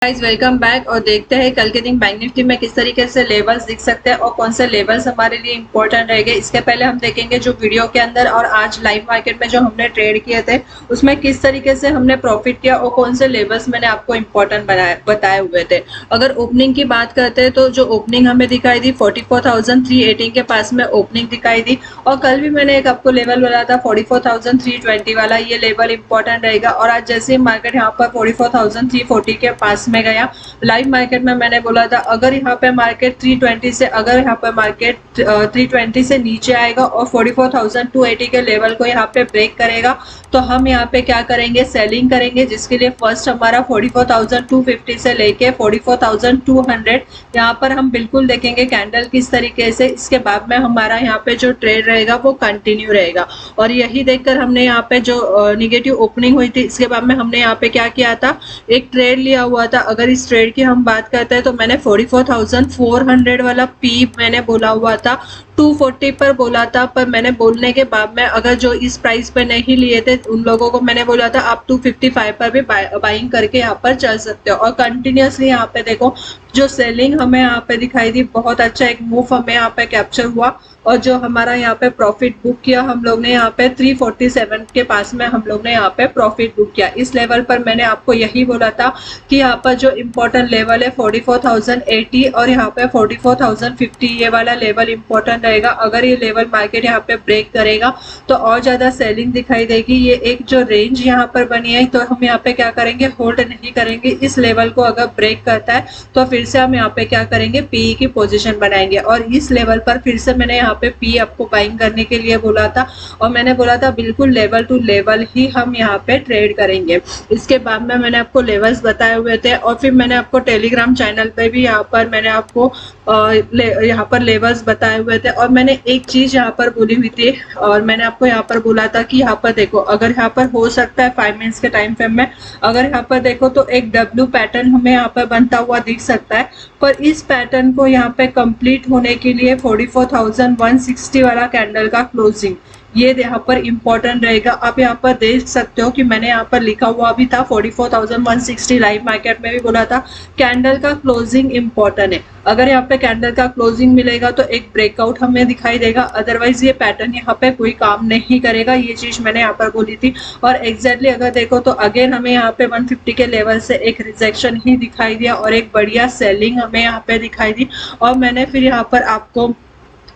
Guys welcome back. और देखते हैं कल के दिन बैंक निफ्टी में किस तरीके से लेवल्स दिख सकते हैं और कौन से लेवल्स हमारे लिए इंपॉर्टेंट रहेंगे। इसके पहले हम देखेंगे जो वीडियो के अंदर और आज लाइव मार्केट में जो हमने ट्रेड किए थे उसमें किस तरीके से हमने प्रॉफिट किया और कौन से लेवल्स मैंने आपको इंपॉर्टेंट बताए हुए थे। अगर ओपनिंग की बात करते हैं तो जो ओपनिंग हमें दिखाई दी 44,318 के पास में ओपनिंग दिखाई दी। और कल भी मैंने एक आपको लेवल बोला था 44,320 वाला, ये लेवल इंपॉर्टेंट रहेगा। और आज जैसे मार्केट यहाँ पर 44,340 के पास में गया, लाइव मार्केट में मैंने बोला था अगर यहाँ पे मार्केट 320 से अगर यहाँ पे मार्केट 320 से नीचे आएगा और 44,280 के लेवल को यहाँ पे ब्रेक करेगा तो हम यहाँ पे क्या करेंगे, सेलिंग करेंगे। जिसके लिए फर्स्ट हमारा 44,250 से लेके 44,200 यहाँ पर हम बिल्कुल देखेंगे कैंडल किस तरीके से। इसके बाद में हमारा यहाँ पे जो ट्रेड रहेगा वो कंटिन्यू रहेगा। और यही देखकर हमने यहाँ पे जो निगेटिव ओपनिंग हुई थी इसके बाद में हमने यहाँ पे क्या किया था, एक ट्रेड लिया हुआ था। अगर इस ट्रेड की हम बात करते हैं तो मैंने 44,400 वाला पी मैंने बोला हुआ था, 240 पर बोला था। पर मैंने बोलने के बाद में अगर जो इस प्राइस पर नहीं लिए थे उन लोगों को मैंने बोला था आप 255 पर भी बाइंग करके यहाँ पर चल सकते हो। और कंटिन्यूसली यहाँ पे देखो जो सेलिंग हमें यहाँ पे दिखाई दी, बहुत अच्छा एक मूव हमें यहाँ पे कैप्चर हुआ। और जो हमारा यहाँ पे प्रॉफिट बुक किया हम लोग ने यहाँ पे 347 के पास में हम लोग ने यहाँ पे प्रॉफिट बुक किया। इस लेवल पर मैंने आपको यही बोला था कि यहाँ पर जो इम्पोर्टेंट लेवल है 44,080 और यहाँ पे 44,050 ये वाला लेवल इम्पोर्टेंट रहेगा। अगर ये लेवल मार्केट यहाँ पे ब्रेक करेगा तो और ज्यादा सेलिंग दिखाई देगी। ये एक जो रेंज यहाँ पर बनी है तो हम यहाँ पे क्या करेंगे, होल्ड नहीं करेंगे। इस लेवल को अगर ब्रेक करता है तो फिर से हम यहाँ पे क्या करेंगे, पीई की पोजीशन बनाएंगे। और इस लेवल पर फिर से मैंने यहाँ पे पी आपको बाइंग करने के लिए बोला था और मैंने बोला था बिल्कुल लेवल टू लेवल ही हम यहाँ पे ट्रेड करेंगे। इसके बाद में मैंने आपको लेवल्स बताए हुए थे और फिर मैंने आपको टेलीग्राम चैनल पे भी यहाँ पर मैंने आपको यहाँ पर लेवल्स बताए हुए थे। और मैंने एक चीज यहाँ पर बोली हुई थी और मैंने आपको यहाँ पर बोला था कि यहाँ पर देखो अगर यहाँ पर हो सकता है 5 मिनट्स के टाइम फ्रेम में अगर यहाँ पर देखो तो एक डब्ल्यू पैटर्न हमें यहाँ पर बनता हुआ दिख सकता है। पर इस पैटर्न को यहाँ पे कंप्लीट होने के लिए 44,160 वाला कैंडल का क्लोजिंग ये यहाँ पर इंपॉर्टेंट रहेगा। आप यहाँ पर देख सकते हो कि मैंने यहाँ पर लिखा हुआ भी था 44,160 लाइव मार्केट में भी बोला था कैंडल का क्लोजिंग इंपॉर्टेंट है। अगर यहाँ पे कैंडल का क्लोजिंग मिलेगा तो एक ब्रेकआउट हमें दिखाई देगा, अदरवाइज ये पैटर्न यहाँ पे कोई काम नहीं करेगा। ये चीज मैंने यहाँ पर बोली थी। और एग्जैक्टली अगर देखो तो अगेन हमें यहाँ पे 150 के लेवल से एक रिजेक्शन ही दिखाई दिया और एक बढ़िया सेलिंग हमें यहाँ पे दिखाई दी। और मैंने फिर यहाँ पर आपको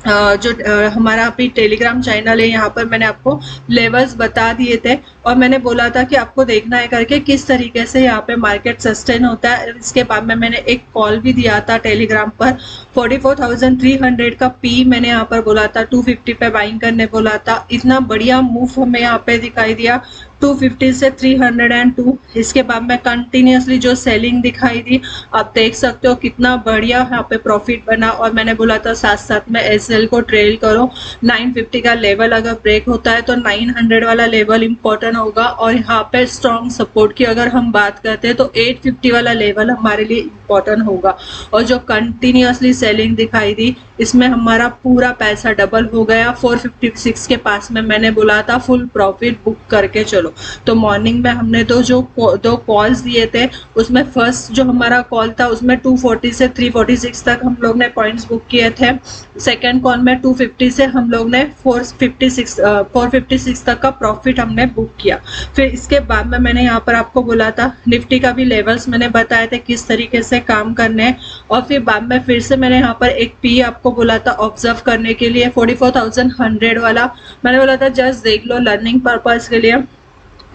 जो हमारा अभी टेलीग्राम चैनल है यहाँ पर मैंने आपको लेवल्स बता दिए थे और मैंने बोला था कि आपको देखना है करके किस तरीके से यहाँ पे मार्केट सस्टेन होता है। इसके बाद में मैंने एक कॉल भी दिया था टेलीग्राम पर 44,300 का पी मैंने यहाँ पर बोला था, 250 पे बाइंग करने बोला था। इतना बढ़िया मूव हमें यहाँ पे दिखाई दिया 250 से 302। इसके बाद में कंटिन्यूसली जो सेलिंग दिखाई दी आप देख सकते हो कितना बढ़िया यहाँ पे प्रॉफिट बना। और मैंने बोला था साथ साथ में एसएल को ट्रेल करो, 950 का लेवल अगर ब्रेक होता है तो 900 वाला लेवल इंपॉर्टेंट होगा। और यहाँ पे स्ट्रॉन्ग सपोर्ट की अगर हम बात करते हैं तो 850 वाला लेवल हमारे लिए इंपॉर्टेंट होगा। और जो कंटिन्यूसली सेलिंग दिखाई दी इसमें हमारा पूरा पैसा डबल हो गया। 456 के पास में मैंने बोला था फुल प्रॉफिट बुक करके चलो। तो मॉर्निंग में हमने दो कॉल्स दिए थे, उसमें फर्स्ट जो हमारा कॉल था उसमें 240 से 346 तक हम लोग ने पॉइंट्स बुक किए थे। सेकंड कॉल में 250 से हम लोग ने 456 तक का प्रॉफिट हमने बुक किया। फिर इसके बाद में मैंने यहाँ पर आपको बोला था निफ्टी का भी लेवल्स मैंने बताए थे किस तरीके से काम करने हैं। और फिर बाद में फिर से मैंने यहाँ पर एक पी आपको बोला था ऑब्जर्व करने के लिए 44,100 वाला मैंने बोला था जस्ट देख लो लर्निंग पर्पस के लिए।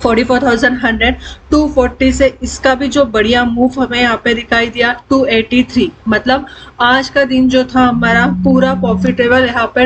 44,100 240 से इसका भी जो बढ़िया मूव हमें यहाँ पे दिखाई दिया 283। मतलब आज का दिन जो था हमारा पूरा प्रॉफिटेबल यहाँ पे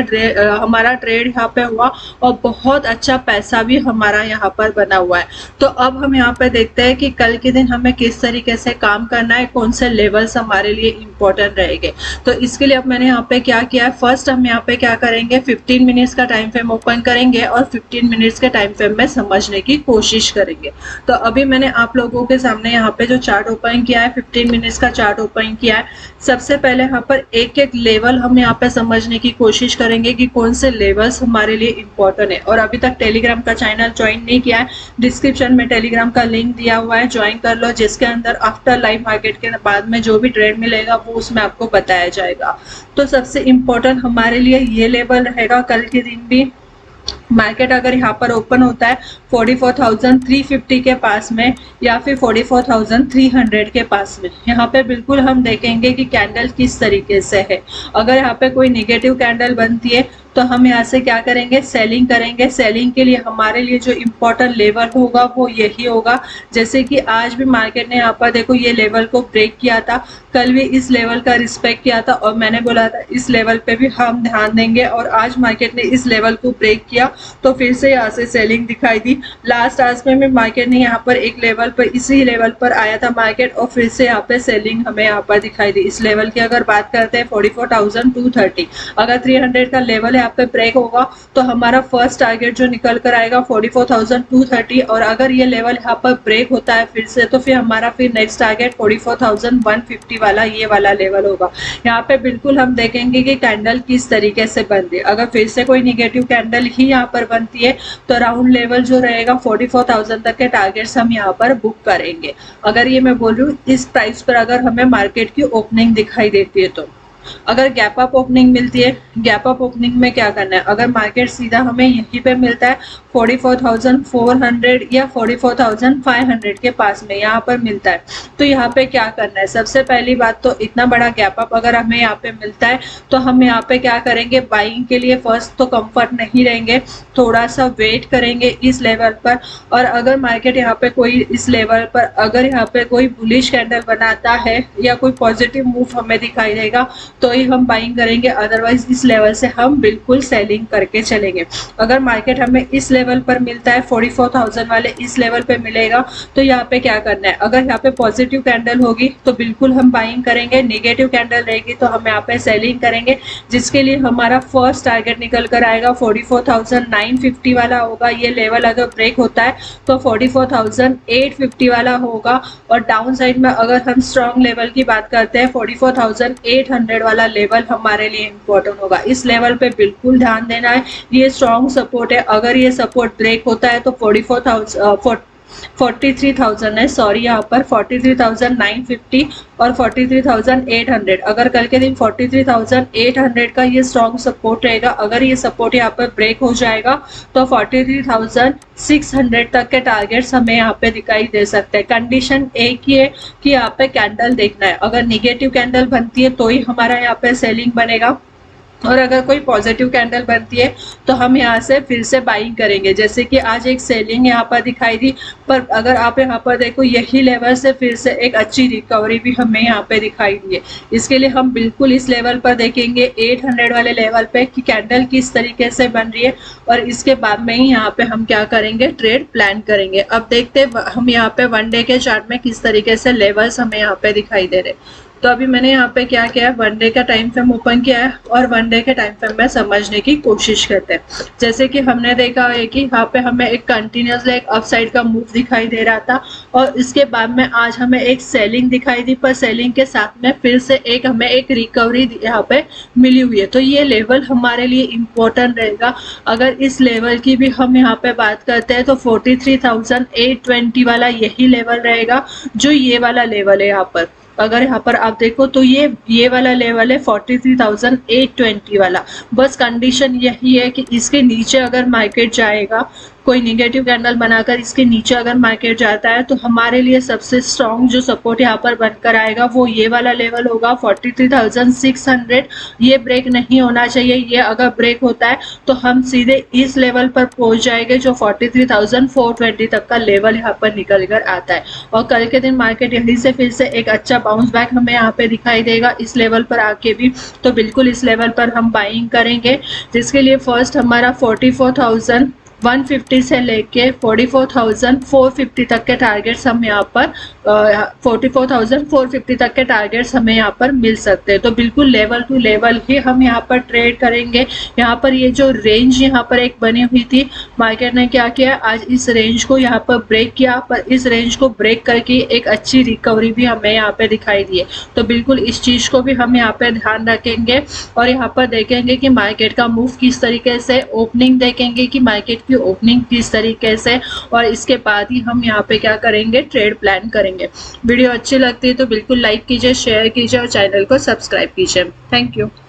हमारा ट्रेड यहाँ पे हुआ और बहुत अच्छा पैसा भी हमारा यहाँ पर बना हुआ है। तो अब हम यहाँ पे देखते हैं कि कल के दिन हमें किस तरीके से काम करना है, कौन से लेवल्स हमारे लिए इंपॉर्टेंट रहेंगे। तो इसके लिए अब मैंने यहाँ पे क्या किया है, फर्स्ट हम यहाँ पे क्या करेंगे 15 मिनट्स का टाइम फ्रेम ओपन करेंगे और 15 मिनट्स के टाइम फ्रेम में समझने की कोशिश कोशिश करेंगे। तो अभी मैंने आप लोगों के सामने यहाँ पे जो चार्ट ओपन किया है, 15 मिनट्स का चार्ट ओपन किया है। सबसे पहले यहाँ पर एक एक लेवल हम यहाँ पे समझने की कोशिश करेंगे कि कौन से लेवल्स हमारे लिए इम्पोर्टेंट है। और अभी तक टेलीग्राम का चैनल ज्वाइन नहीं किया है, डिस्क्रिप्शन में टेलीग्राम का लिंक दिया हुआ है, ज्वाइन कर लो, जिसके अंदर आफ्टर लाइव मार्केट के बाद में जो भी ट्रेड मिलेगा वो उसमें आपको बताया जाएगा। तो सबसे इम्पोर्टेंट हमारे लिए ये लेवल रहेगा कल के दिन भी। मार्केट अगर यहाँ पर ओपन होता है 44,350 के पास में या फिर 44,300 के पास में, यहाँ पे बिल्कुल हम देखेंगे कि कैंडल किस तरीके से है। अगर यहाँ पे कोई नेगेटिव कैंडल बनती है तो हम यहाँ से क्या करेंगे, सेलिंग करेंगे। सेलिंग के लिए हमारे लिए जो इम्पोर्टेंट लेवल होगा वो यही होगा। जैसे कि आज भी मार्केट ने यहाँ पर देखो ये लेवल को ब्रेक किया था, कल भी इस लेवल का रिस्पेक्ट किया था और मैंने बोला था इस लेवल पे भी हम ध्यान देंगे। और आज मार्केट ने इस लेवल को ब्रेक किया तो फिर से यहाँ से सेलिंग दिखाई दी। लास्ट आज में भी मार्केट ने यहाँ पर एक लेवल पर, इसी लेवल पर आया था मार्केट और फिर से यहाँ पे सेलिंग हमें यहाँ पर दिखाई दी। इस लेवल की अगर बात करते हैं 44,230, अगर 300 का लेवल यहाँ पे ब्रेक होगा तो हमारा फर्स्ट टारगेट जो निकल कर आएगा 44,230। और अगर ये लेवल यहाँ पर ब्रेक होता है फिर से, तो फिर हमारा फिर नेक्स्ट टारगेट 44,150 वाला ये वाला लेवल होगा। यहाँ पे बिल्कुल हम देखेंगे कि कैंडल किस तरीके से बनती है। अगर फिर से कोई निगेटिव कैंडल ही यहाँ पर बनती है तो राउंड लेवल जो रहेगा 44,000 तक के टारगेट्स हम यहाँ पर बुक करेंगे। अगर ये मैं बोल रही हूँ इस प्राइस पर अगर हमें मार्केट की ओपनिंग दिखाई देती है तो। अगर गैप अप ओपनिंग मिलती है, गैप अप ओपनिंग में क्या करना है, अगर मार्केट सीधा हमें यहीं पे मिलता है 44,400 या 44,500 के पास में यहाँ पर मिलता है तो यहाँ पे क्या करना है। सबसे पहली बात तो इतना बड़ा गैप अप अगर हमें यहाँ पे मिलता है तो हम यहाँ पे क्या करेंगे, बाइंग के लिए फर्स्ट तो कंफर्ट नहीं रहेंगे, थोड़ा सा वेट करेंगे इस लेवल पर। और अगर मार्केट यहाँ पे कोई इस लेवल पर अगर यहाँ पे कोई बुलिश कैंडल बनाता है या कोई पॉजिटिव मूव हमें दिखाई देगा तो ही हम बाइंग करेंगे, अदरवाइज इस लेवल से हम बिल्कुल सेलिंग करके चलेंगे। अगर मार्केट हमें इस लेवल पर मिलता है 44,000 वाले इस लेवल पे मिलेगा तो यहाँ पे क्या करना है, अगर यहाँ पे पॉजिटिव कैंडल होगी तो बिल्कुल हम बाइंग करेंगे, नेगेटिव कैंडल रहेगी तो हम यहाँ पे सेलिंग करेंगे, जिसके लिए हमारा फर्स्ट टारगेट निकल कर आएगा 44,950 वाला होगा। ये लेवल अगर ब्रेक होता है तो 44,850 वाला होगा। और डाउन साइड में अगर हम स्ट्रॉन्ग लेवल की बात करते हैं 44,800 वाला लेवल हमारे लिए इम्पोर्टेंट होगा। इस लेवल पे बिल्कुल ध्यान देना है, ये स्ट्रॉन्ग सपोर्ट है। अगर ये सपोर्ट ब्रेक होता है तो 43,000 है, सॉरी यहाँ पर 43,950 और 43,800। अगर कल के दिन 43,800 का ये स्ट्रॉन्ग सपोर्ट रहेगा, अगर ये सपोर्ट यहाँ पर ब्रेक हो जाएगा तो 43,600 तक के टारगेट्स हमें यहाँ पे दिखाई दे सकते हैं। कंडीशन एक ही है कि यहाँ पे कैंडल देखना है, अगर निगेटिव कैंडल बनती है तो ही हमारा यहाँ पे सेलिंग बनेगा और अगर कोई पॉजिटिव कैंडल बनती है तो हम यहाँ से फिर से बाइंग करेंगे। जैसे कि आज एक सेलिंग यहाँ पर दिखाई दी, पर अगर आप यहाँ पर देखो यही लेवल से फिर से एक अच्छी रिकवरी भी हमें यहाँ पे दिखाई दी है। इसके लिए हम बिल्कुल इस लेवल पर देखेंगे 800 वाले लेवल पे कि कैंडल किस तरीके से बन रही है और इसके बाद में ही यहाँ पे हम क्या करेंगे, ट्रेड प्लान करेंगे। अब देखते हम यहाँ पे वन डे के चार्ट में किस तरीके से लेवल्स हमें यहाँ पे दिखाई दे रहे। तो अभी मैंने यहाँ पे क्या किया है, वन डे का टाइम फ्रेम ओपन किया है और वन डे के टाइम फ्रेम में समझने की कोशिश करते हैं। जैसे कि हमने देखा है कि यहाँ पे हमें एक कंटिन्यूसली एक अपसाइड का मूव दिखाई दे रहा था और इसके बाद में आज हमें एक सेलिंग दिखाई दी, पर सेलिंग के साथ में फिर से एक हमें एक रिकवरी यहाँ पे मिली हुई है। तो ये लेवल हमारे लिए इम्पोर्टेंट रहेगा। अगर इस लेवल की भी हम यहाँ पे बात करते हैं तो 43,820 वाला यही लेवल रहेगा, जो ये वाला लेवल है यहाँ पर। अगर यहाँ पर आप देखो तो ये वाला लेवल है 43,820 वाला। बस कंडीशन यही है कि इसके नीचे अगर मार्केट जाएगा, कोई निगेटिव कैंडल बनाकर इसके नीचे अगर मार्केट जाता है तो हमारे लिए सबसे स्ट्रॉन्ग जो सपोर्ट यहाँ पर बनकर आएगा वो ये वाला लेवल होगा 43,600। ये ब्रेक नहीं होना चाहिए, ये अगर ब्रेक होता है तो हम सीधे इस लेवल पर पहुंच जाएंगे जो 43,420 तक का लेवल यहाँ पर निकल कर आता है। और कल के दिन मार्केट यहीं से फिर से एक अच्छा बाउंस बैक हमें यहाँ पे दिखाई देगा इस लेवल पर आके भी, तो बिल्कुल इस लेवल पर हम बाइंग करेंगे, जिसके लिए फर्स्ट हमारा 150 से लेके 44,450 तक के टारगेट्स हम यहाँ पर 44,450 तक के टारगेट्स हमें यहाँ पर मिल सकते हैं। तो बिल्कुल लेवल टू लेवल ही हम यहाँ पर ट्रेड करेंगे। यहाँ पर ये जो रेंज यहाँ पर एक बनी हुई थी, मार्केट ने क्या किया, आज इस रेंज को यहाँ पर ब्रेक किया, पर इस रेंज को ब्रेक करके एक अच्छी रिकवरी भी हमें यहाँ पे दिखाई दी है। तो बिल्कुल इस चीज को भी हम यहाँ पे ध्यान रखेंगे और यहाँ पर देखेंगे कि मार्केट का मूव किस तरीके से, ओपनिंग देखेंगे कि मार्केट की ओपनिंग किस तरीके से, और इसके बाद ही हम यहाँ पे क्या करेंगे, ट्रेड प्लान करेंगे। वीडियो अच्छी लगती है तो बिल्कुल लाइक कीजिए, शेयर कीजिए और चैनल को सब्सक्राइब कीजिए। Thank you.